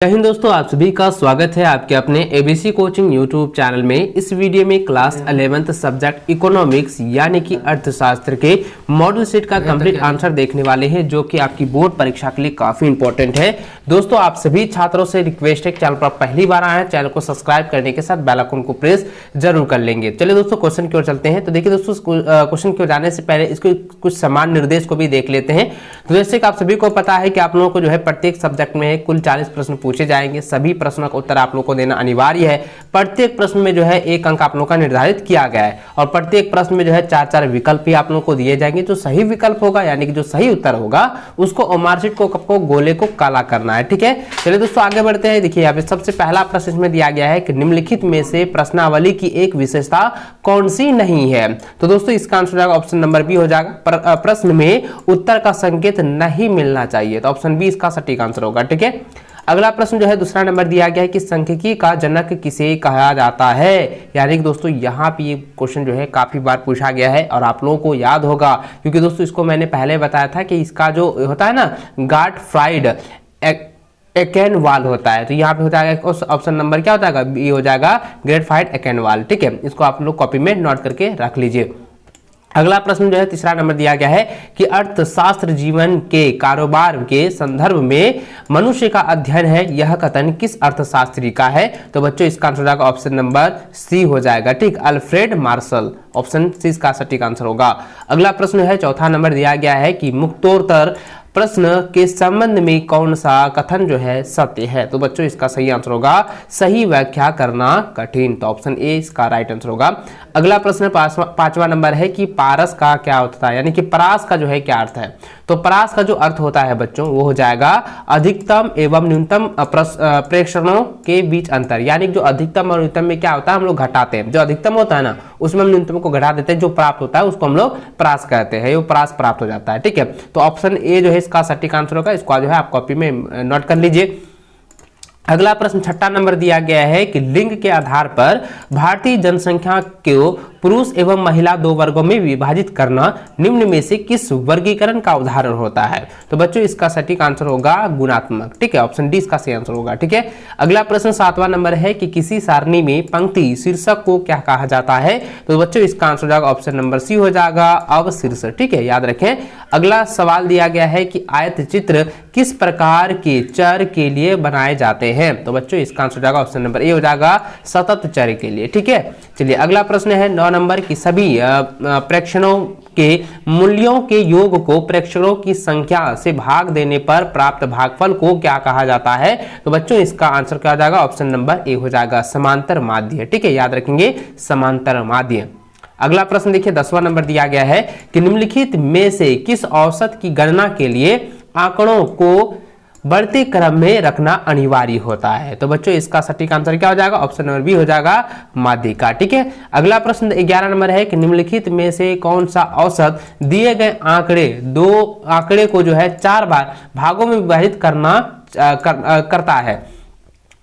जय हिंद दोस्तों, आप सभी का स्वागत है आपके अपने एबीसी कोचिंग यूट्यूब चैनल में। इस वीडियो में क्लास 11th सब्जेक्ट इकोनॉमिक्स यानी कि अर्थशास्त्र के मॉडल सेट का कंप्लीट आंसर देखने वाले हैं, जो कि आपकी बोर्ड परीक्षा के लिए काफी इंपॉर्टेंट है। दोस्तों, आप सभी छात्रों से रिक्वेस्ट है, चैनल पर पहली बार आए हैं चैनल को सब्सक्राइब करने के साथ बेल आइकन को प्रेस जरूर कर लेंगे। चलिए दोस्तों, क्वेश्चन की ओर चलते हैं। तो देखिए दोस्तों, क्वेश्चन की ओर जाने से पहले इसको कुछ समान निर्देश को भी देख लेते हैं। तो जैसे कि आप सभी को पता है कि आप लोगों को जो है प्रत्येक सब्जेक्ट में कुल 40 प्रश्न पूछे जाएंगे। सभी प्रश्नों का उत्तर आप लोगों को देना अनिवार्य है। प्रत्येक प्रश्न में जो है 1 अंक आप लोगों का निर्धारित किया गया है और प्रत्येक प्रश्न में जो है 4-4 विकल्प भी आप लोगों को दिए जाएंगे। जो सही विकल्प होगा यानी कि जो सही उत्तर होगा उसको मार्कशीट को गोले को काला करना है। ठीक है, चलिए दोस्तों आगे बढ़ते हैं। देखिए यहाँ पे सबसे पहला प्रश्न इसमें दिया गया है कि निम्नलिखित में से प्रश्नावली की एक विशेषता कौन सी नहीं है। तो दोस्तों इसका आंसर हो जाएगा ऑप्शन नंबर बी हो जाएगा। प्रश्न में उत्तर का संकेत नहीं मिलना चाहिए, तो ऑप्शन बी इसका सटीक आंसर होगा। ठीक है, अगला प्रश्न जो है दूसरा नंबर दिया गया है कि सांख्यिकी का जनक किसे कहा जाता है। यानी कि दोस्तों यहाँ पे ये क्वेश्चन जो है काफी बार पूछा गया है और आप लोगों को याद होगा, क्योंकि दोस्तों इसको मैंने पहले बताया था कि इसका जो होता है ना गॉटफ्राइड एकेनवाल होता है। तो यहाँ पे हो जाएगा ऑप्शन नंबर क्या हो जाएगा, बी हो जाएगा गॉटफ्राइड एकेनवाल। ठीक है, इसको आप लोग कॉपी में नोट करके रख लीजिए। अगला प्रश्न जो है तीसरा नंबर दिया गया है कि अर्थशास्त्र जीवन के कारोबार के संदर्भ में मनुष्य का अध्ययन है, यह कथन किस अर्थशास्त्री का है। तो बच्चों इसका आंसर होगा ऑप्शन नंबर सी हो जाएगा। ठीक, अल्फ्रेड मार्शल, ऑप्शन सी इसका सटीक आंसर होगा। अगला प्रश्न है चौथा नंबर दिया गया है कि मुक्तोत्तर प्रश्न के संबंध में कौन सा कथन जो है सत्य है। तो बच्चों इसका सही आंसर होगा सही व्याख्या करना कठिन, तो ऑप्शन ए इसका राइट आंसर होगा। अगला प्रश्न पांचवा नंबर है कि पारस का क्या होता है, यानी कि परास का जो है क्या अर्थ है। तो परास का जो अर्थ होता है बच्चों वो हो जाएगा अधिकतम एवं न्यूनतम प्रेक्षणों के बीच अंतर। यानी जो अधिकतम और न्यूनतम में क्या होता है हम लोग घटाते हैं, जो अधिकतम होता है ना उसमें हम न्यूनतम को घटा देते हैं, जो प्राप्त होता है उसको हम लोग परास कहते हैं, वो परास प्राप्त हो जाता है। ठीक है, तो ऑप्शन ए जो है इसका सटीक आंसर होगा। इसको जो है आप कॉपी में नोट कर लीजिए। अगला प्रश्न छठा नंबर दिया गया है कि लिंग के आधार पर भारतीय जनसंख्या को पुरुष एवं महिला 2 वर्गों में विभाजित करना निम्न में से किस वर्गीकरण का उदाहरण होता है। तो बच्चों इसका सटीक आंसर होगा गुणात्मक। ठीक है, ऑप्शन डी इसका सही आंसर होगा। ठीक है, अगला प्रश्न 7वां नंबर है कि किसी सारणी में पंक्ति शीर्षक को क्या कहा जाता है। तो बच्चों इसका आंसर हो जाएगा ऑप्शन नंबर सी हो जाएगा अवशीर्ष। ठीक है, याद रखें। अगला सवाल दिया गया है कि आयत चित्र किस प्रकार के चर के लिए बनाए जाते हैं। तो बच्चों इसका आंसर हो जाएगा ऑप्शन नंबर ए हो जाएगा सतत चर के लिए। ठीक है, चलिए अगला प्रश्न है 9 नंबर की सभी प्रेक्षणों के मूल्यों के योग को प्रेक्षणों की संख्या से भाग देने पर प्राप्त भागफल को क्या कहा जाता है। तो बच्चों इसका आंसर क्या हो जाएगा, ऑप्शन नंबर ए हो जाएगा समांतर माध्य। ठीक है, याद रखेंगे समांतर माध्य। अगला प्रश्न देखिए 10वां नंबर दिया गया है कि निम्नलिखित में से किस औसत की गणना के लिए आंकड़ों को बढ़ते क्रम में रखना अनिवार्य होता है। तो बच्चों इसका सटीक आंसर क्या हो जाएगा, ऑप्शन नंबर बी हो जाएगा माध्यिका। ठीक है, अगला प्रश्न 11 नंबर है कि निम्नलिखित में से कौन सा औसत दिए गए दो आंकड़े को जो है 4 बार भागों में विभाजित करता है।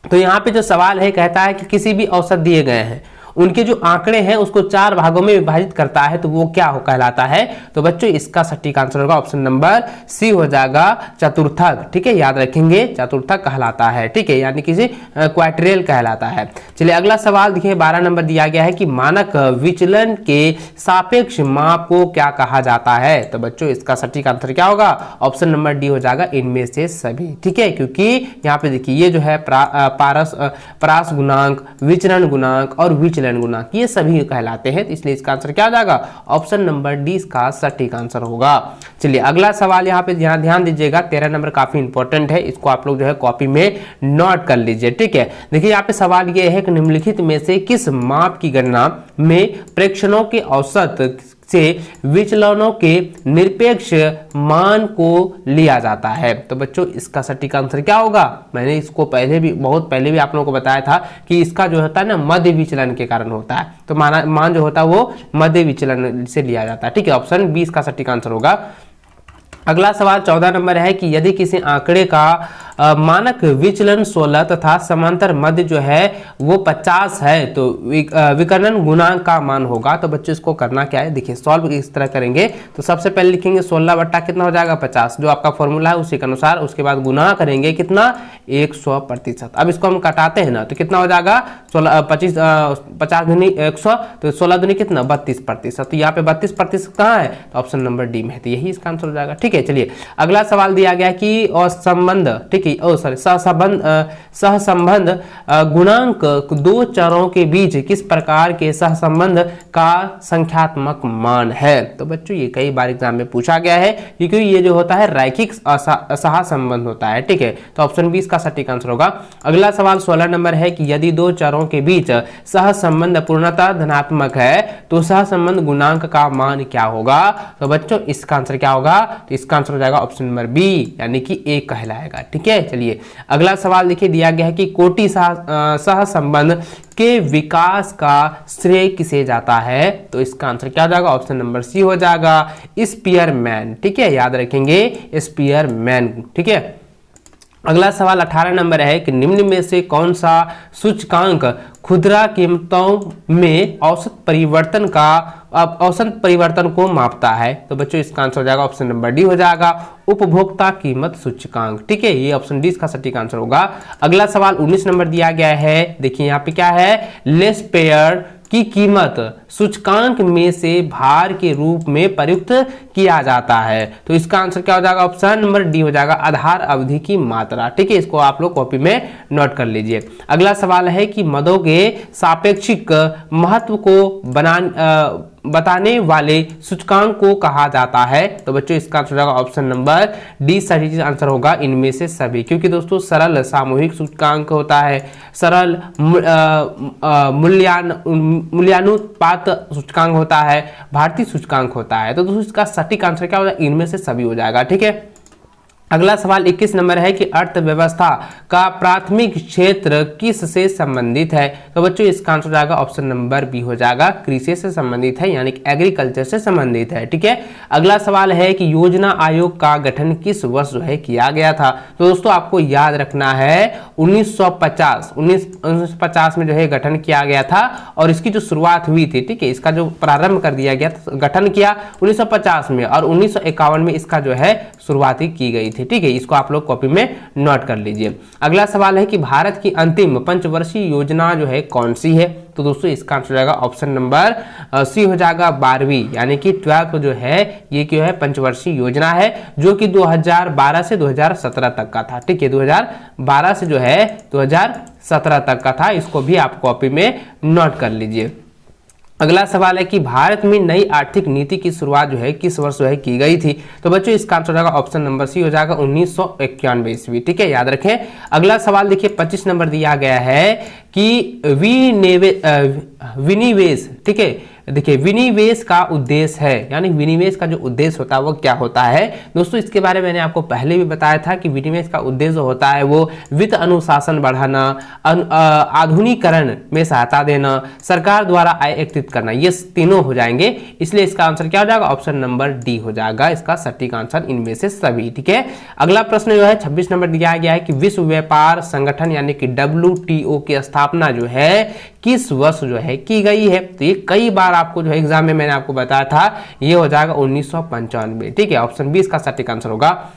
तो यहाँ पे जो सवाल है कहता है कि किसी भी औसत दिए गए हैं उनके जो आंकड़े हैं उसको 4 भागों में विभाजित करता है, तो वो क्या कहलाता है। तो बच्चों इसका सटीक आंसर होगा ऑप्शन नंबर सी हो जाएगा चतुर्थक। ठीक है, याद रखेंगे चतुर्थक कहलाता है। ठीक है, यानी किसी क्वाड्रिल कहलाता है। चलिए अगला सवाल देखिए 12 नंबर दिया गया है कि मानक विचलन के सापेक्ष माप को क्या कहा जाता है। तो बच्चों इसका सटीक आंसर क्या होगा, ऑप्शन नंबर डी हो जाएगा इनमें से सभी। ठीक है, क्योंकि यहाँ पे देखिए ये जो है परास गुणांक, विचरण गुणांक और विचलन गुणांक ये सभी कहलाते हैं, तो इसलिए इसका आंसर क्या हो जाएगा, ऑप्शन नंबर डी इसका सटीक आंसर होगा। चलिए अगला सवाल यहाँ पे ध्यान दीजिएगा, 13 नंबर काफी इंपॉर्टेंट है, इसको आप लोग जो है कॉपी में नोट कर लीजिए। ठीक है, देखिए यहाँ पे सवाल ये है कि निम्नलिखित में से किस माप की गणना में प्रेक्षणों के औसत से विचलनों के निरपेक्ष मान को लिया जाता है। तो बच्चों इसका सटीक आंसर क्या होगा, मैंने इसको बहुत पहले भी आप लोगों को बताया था कि इसका जो होता है ना मध्य विचलन के कारण होता है, तो मान जो होता है वो मध्य विचलन से लिया जाता है। ठीक है, ऑप्शन बी इसका सटीक आंसर होगा। अगला सवाल 14 नंबर है कि यदि किसी आंकड़े का मानक विचलन 16 तथा समांतर मध्य जो है वो 50 है तो विकर्ण गुणांक का मान होगा। तो बच्चों इसको करना क्या है, देखिए सॉल्व इस तरह करेंगे। तो सबसे पहले लिखेंगे 16 बट्टा कितना हो जाएगा 50, जो आपका फॉर्मूला है उसी के अनुसार। उसके बाद गुना करेंगे कितना 100%। अब इसको हम कटाते हैं ना तो कितना हो जाएगा 50 दूनी 100, तो 16 दूनी कितना 32%। तो यहाँ पे 32% कहाँ है, तो ऑप्शन नंबर डी में है, तो यही इसका आंसर हो जाएगा। ठीक है, चलिए अगला सवाल दिया गया कि संबंध, ठीक है सहसंबंध गुणांक दो चरों के बीच किस प्रकार के सहसंबंध का संख्यात्मक मान है। तो बच्चों ये कई बार एग्जाम में पूछा गया है, क्योंकि ये जो होता है रैखिक सहसंबंध होता है। ठीक है, तो ऑप्शन 20 का सटीक आंसर होगा। अगला सवाल 16 नंबर है कि यदि दो चरों के बीच सहसंबंध पूर्णतः धनात्मक है तो सहसंबंध गुणांक का मान क्या होगा। तो बच्चों इसका आंसर क्या होगा, तो इसका आंसर हो जाएगा ऑप्शन नंबर बी, यानी कि ए कहलाएगा। ठीक है, चलिए अगला सवाल देखिए दिया गया है कि कोटि सहसंबंध के विकास का श्रेय किसे जाता है। तो इसका आंसर क्या हो जाएगा, ऑप्शन नंबर सी हो जाएगा स्पीयरमैन। ठीक है, याद रखेंगे स्पीयरमैन। ठीक है, अगला सवाल 18 नंबर है कि निम्न में से कौन सा सूचकांक खुदरा कीमतों में औसत परिवर्तन को मापता है। तो बच्चों इसका आंसर हो जाएगा ऑप्शन नंबर डी हो जाएगा उपभोक्ता कीमत सूचकांक। ठीक है, ये ऑप्शन डी इसका सटीक आंसर होगा। अगला सवाल 19 नंबर दिया गया है, देखिए यहाँ पे क्या है, लेस पेयर की कीमत सूचकांक में से भार के रूप में प्रयुक्त किया जाता है। तो इसका आंसर क्या हो जाएगा, ऑप्शन नंबर डी हो जाएगा आधार अवधि की मात्रा। ठीक है, इसको आप लोग कॉपी में नोट कर लीजिए। अगला सवाल है कि मदों के सापेक्षिक महत्व को बताने वाले सूचकांक को कहा जाता है। तो बच्चों इसका आंसर होगा ऑप्शन नंबर डी सही आंसर होगा इनमें से सभी, क्योंकि दोस्तों सरल सामूहिक सूचकांक होता है, सरल मूल्यानुपात सूचकांक होता है, भारतीय सूचकांक होता है। तो दोस्तों इसका सटीक आंसर क्या होगा, इनमें से सभी हो जाएगा। ठीक है, अगला सवाल 21 नंबर है कि अर्थव्यवस्था का प्राथमिक क्षेत्र किस से संबंधित है। तो बच्चों इसका आंसर जाएगा ऑप्शन नंबर बी हो जाएगा कृषि से संबंधित है, यानी कि एग्रीकल्चर से संबंधित है। ठीक है, अगला सवाल है कि योजना आयोग का गठन किस वर्ष जो है किया गया था। तो दोस्तों आपको याद रखना है 1950 में जो है गठन किया गया था, और इसकी जो शुरुआत हुई थी, ठीक है, इसका जो प्रारंभ कर दिया गया, गठन किया 1950 में, और 1951 में इसका जो है शुरुआती की गई थी। ठीक है, इसको आप लोग कॉपी में नोट कर लीजिए। अगला सवाल है कि भारत की अंतिम पंचवर्षीय योजना जो है कौन सी है। तो दोस्तों इसका आंसर हो जाएगा ऑप्शन नंबर सी हो जाएगा 12वीं, यानी कि 12th जो है ये क्यों है पंचवर्षीय योजना है, जो कि 2012 से 2017 तक का था। ठीक है, 2012 से जो है 2017 तक का था, इसको भी आप कॉपी में नोट कर लीजिए। अगला सवाल है कि भारत में नई आर्थिक नीति की शुरुआत जो है किस वर्ष जो है की गई थी। तो बच्चों इसका आंसर हो जाएगा ऑप्शन नंबर सी हो जाएगा 1991 ईस्वी। ठीक है, याद रखें। अगला सवाल देखिए 25 नंबर दिया गया है कि विनिवेश, ठीक है, देखिए विनिवेश का उद्देश्य है, यानी विनिवेश का जो उद्देश्य होता है वो क्या होता है। दोस्तों इसके बारे में मैंने आपको पहले भी बताया था कि विनिवेश का उद्देश्य होता है वो वित्त अनुशासन बढ़ाना, आधुनिकीकरण में सहायता देना, सरकार द्वारा आय एकत्रित करना, ये तीनों हो जाएंगे। इसलिए इसका आंसर क्या हो जाएगा, ऑप्शन नंबर डी हो जाएगा इसका सटीक आंसर इनमें से सभी। ठीक है, अगला प्रश्न जो है 26 नंबर दिया गया है कि विश्व व्यापार संगठन यानी कि WTO की स्थापना जो है किस वर्ष जो है की गई है। तो ये कई बार आपको जो है एग्जाम में मैंने आपको बताया था, ये हो जाएगा 1995। ठीक है, ऑप्शन 20 का सटीक आंसर होगा।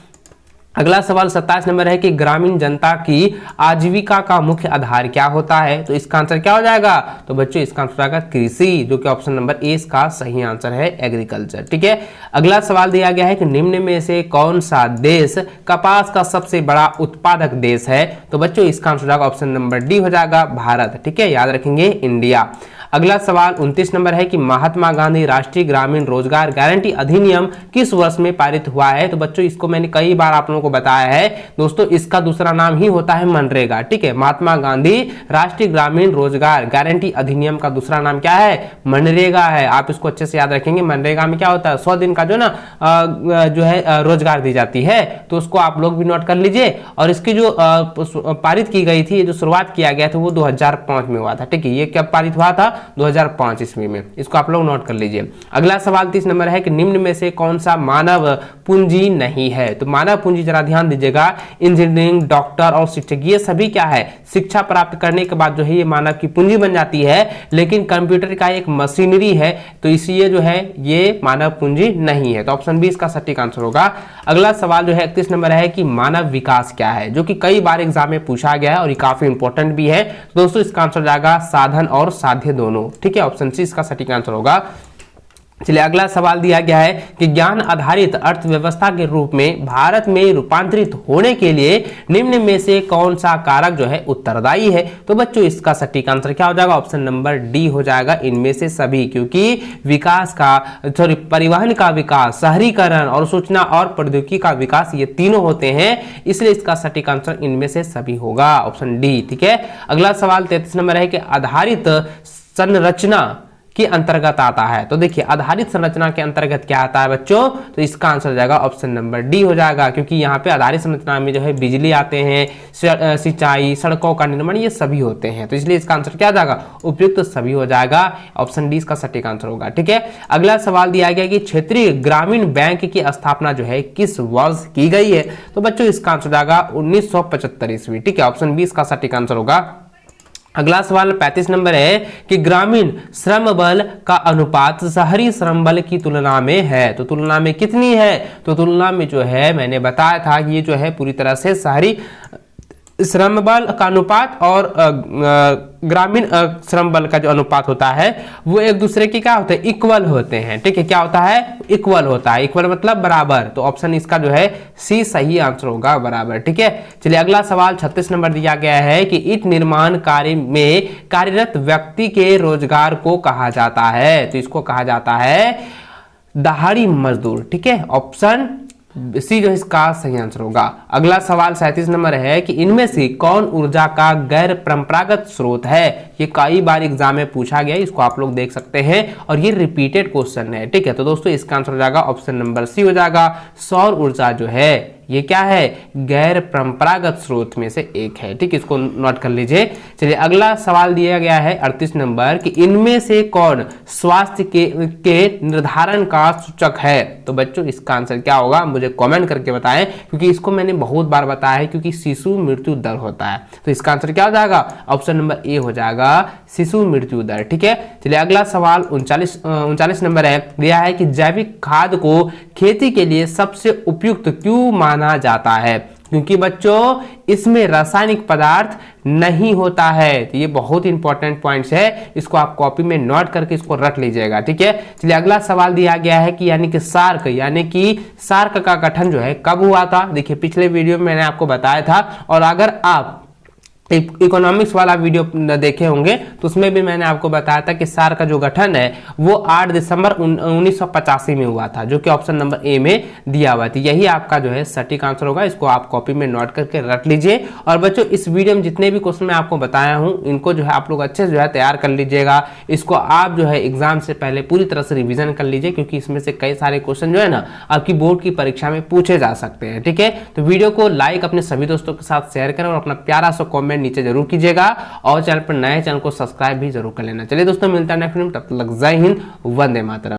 अगला सवाल 27 नंबर है कि ग्रामीण जनता की आजीविका का मुख्य आधार क्या होता है। तो इसका आंसर क्या हो जाएगा, तो बच्चों इसका आंसर आएगा कृषि, जो कि ऑप्शन नंबर ए का सही आंसर है एग्रीकल्चर। ठीक है, अगला सवाल दिया गया है कि निम्न में से कौन सा देश कपास का सबसे बड़ा उत्पादक देश है। तो बच्चों इसका आंसर जाएगा ऑप्शन नंबर डी हो जाएगा भारत। ठीक है, याद रखेंगे इंडिया। अगला सवाल 29 नंबर है कि महात्मा गांधी राष्ट्रीय ग्रामीण रोजगार गारंटी अधिनियम किस वर्ष में पारित हुआ है। तो बच्चों इसको मैंने कई बार आप लोगों को बताया है दोस्तों, इसका दूसरा नाम ही होता है मनरेगा। ठीक है, महात्मा गांधी राष्ट्रीय ग्रामीण रोजगार गारंटी अधिनियम का दूसरा नाम क्या है, मनरेगा है। आप इसको अच्छे से याद रखेंगे। मनरेगा में क्या होता है 100 दिन का जो है रोजगार दी जाती है, तो उसको आप लोग भी नोट कर लीजिए। और इसकी जो पारित की गई थी, जो शुरुआत किया गया था वो 2005 में हुआ था। ठीक है, ये कब पारित हुआ था, 2005 ईस्वी में। इसको आप लोग नोट कर लीजिए। अगला सवाल 30 नंबर है कि निम्न में से कौन सा मानव पूंजी नहीं है। तो मानव पूंजी जरा ध्यान दीजिएगा, इंजीनियरिंग, डॉक्टर और शिक्षक, ये सभी क्या है, शिक्षा प्राप्त करने के बाद जो है ये मानव की पूंजी बन जाती है, लेकिन कंप्यूटर का एक मशीनरी है, तो इसलिए जो है ये मानव पूंजी नहीं है। तो ऑप्शन बी इसका सटीक आंसर होगा। अगला सवाल जो है 31 नंबर है कि मानव विकास क्या है, जो कि कई बार एग्जाम में पूछा गया है और ये काफी इंपॉर्टेंट भी है। तो दोस्तों इसका आंसर जाएगा साधन और साध्य दोनों, ठीक है, ऑप्शन सी इसका सटीक आंसर होगा। चलिए अगला सवाल दिया गया है कि ज्ञान आधारित अर्थव्यवस्था के रूप में भारत में रूपांतरित होने के लिए निम्न में से कौन सा कारक जो है उत्तरदायी है। तो बच्चों इसका सटीक आंसर क्या हो जाएगा, ऑप्शन नंबर डी हो जाएगा, इनमें से सभी, क्योंकि विकास का परिवहन का विकास, शहरीकरण और सूचना और प्रौद्योगिकी का विकास, ये तीनों होते हैं, इसलिए इसका सटीक आंसर इनमें से सभी होगा, ऑप्शन डी, ठीक है। अगला सवाल 33 नंबर है कि आधारित संरचना के अंतर्गत आता है। तो देखिए आधारित संरचना के अंतर्गत क्या आता है बच्चों, तो इसका आंसर जाएगा ऑप्शन नंबर डी हो जाएगा, क्योंकि यहाँ पे आधारित संरचना में जो है बिजली आते हैं, सिंचाई, सड़कों का निर्माण, ये सभी होते हैं, तो इसलिए इसका आंसर क्या जाएगा, उपयुक्त सभी हो जाएगा, ऑप्शन डी इसका सटीक आंसर होगा, ठीक है। अगला सवाल दिया गया कि क्षेत्रीय ग्रामीण बैंक की स्थापना जो है किस वर्ष की गई है। तो बच्चों इसका आंसर जाएगा 1975 ईस्वी, ठीक है, ऑप्शन बी इसका सटीक आंसर होगा। अगला सवाल 35 नंबर है कि ग्रामीण श्रम बल का अनुपात शहरी श्रम बल की तुलना में है। तो तुलना में कितनी है, तो तुलना में जो है मैंने बताया था कि ये जो है पूरी तरह से शहरी श्रम बल का अनुपात और ग्रामीण श्रम बल का जो अनुपात होता है वो एक दूसरे के क्या होते हैं, इक्वल होते हैं, ठीक है, क्या होता है, इक्वल होता है, इक्वल मतलब बराबर, तो ऑप्शन इसका जो है सी सही आंसर होगा, बराबर, ठीक है। चलिए अगला सवाल 36 नंबर दिया गया है कि ईंट निर्माण कार्य में कार्यरत व्यक्ति के रोजगार को कहा जाता है। तो इसको कहा जाता है दहाड़ी मजदूर, ठीक है, ऑप्शन सी जो इसका सही आंसर होगा। अगला सवाल 37 नंबर है कि इनमें से कौन ऊर्जा का गैर परंपरागत स्रोत है। ये कई बार एग्जाम में पूछा गया, इसको आप लोग देख सकते हैं और ये रिपीटेड क्वेश्चन है, ठीक है। तो दोस्तों इसका आंसर हो जाएगा ऑप्शन नंबर सी हो जाएगा, सौर ऊर्जा जो है ये क्या है, गैर परंपरागत स्रोत में से एक है, ठीक है, इसको नोट कर लीजिए। चलिए अगला सवाल दिया गया है 38 नंबर कि इनमें से कौन स्वास्थ्य के निर्धारण का सूचक है। तो बच्चों इसका आंसर क्या होगा, मुझे कमेंट करके बताएं, क्योंकि इसको मैंने बहुत बार बताया है, क्योंकि शिशु मृत्यु दर होता है। तो इसका आंसर क्या हो जाएगा, ऑप्शन नंबर ए हो जाएगा, शिशु मृत्यु दर, ठीक है। चलिए अगला सवाल 39 नंबर है, दिया है कि जैविक खाद को खेती के लिए सबसे उपयुक्त क्यों माना जाता है। क्योंकि बच्चों इसमें रासायनिक पदार्थ नहीं होता है। तो ये बहुत इंपॉर्टेंट पॉइंट्स है, इसको आप कॉपी में नोट करके इसको रख लीजिएगा, ठीक है। चलिए अगला सवाल दिया गया है कि यानी कि सार्क का गठन जो है कब हुआ था। देखिए पिछले वीडियो में मैंने आपको बताया था, और अगर आप इकोनॉमिक्स वाला वीडियो देखे होंगे तो उसमें भी मैंने आपको बताया था कि सार्क का जो गठन है वो 8 दिसंबर 1985 में हुआ था, जो कि ऑप्शन नंबर ए में दिया हुआ था। यही आपका जो है सटीक आंसर होगा, इसको आप कॉपी में नोट करके रख लीजिए। और बच्चों इस वीडियो में जितने भी क्वेश्चन मैं आपको बताया हूं इनको जो है आप लोग अच्छे से जो है तैयार कर लीजिएगा। इसको आप जो है एग्जाम से पहले पूरी तरह से रिविजन कर लीजिए, क्योंकि इसमें से कई सारे क्वेश्चन जो है ना आपकी बोर्ड की परीक्षा में पूछे जा सकते हैं, ठीक है। तो वीडियो को लाइक अपने सभी दोस्तों के साथ शेयर करें और अपना प्यारा सा कॉमेंट नीचे जरूर कीजिएगा, और चैनल पर नए चैनल को सब्सक्राइब भी जरूर कर लेना। चलिए दोस्तों मिलता है नेक्स्ट वीडियो में, तब तक जय हिंद, वंदे मातरम।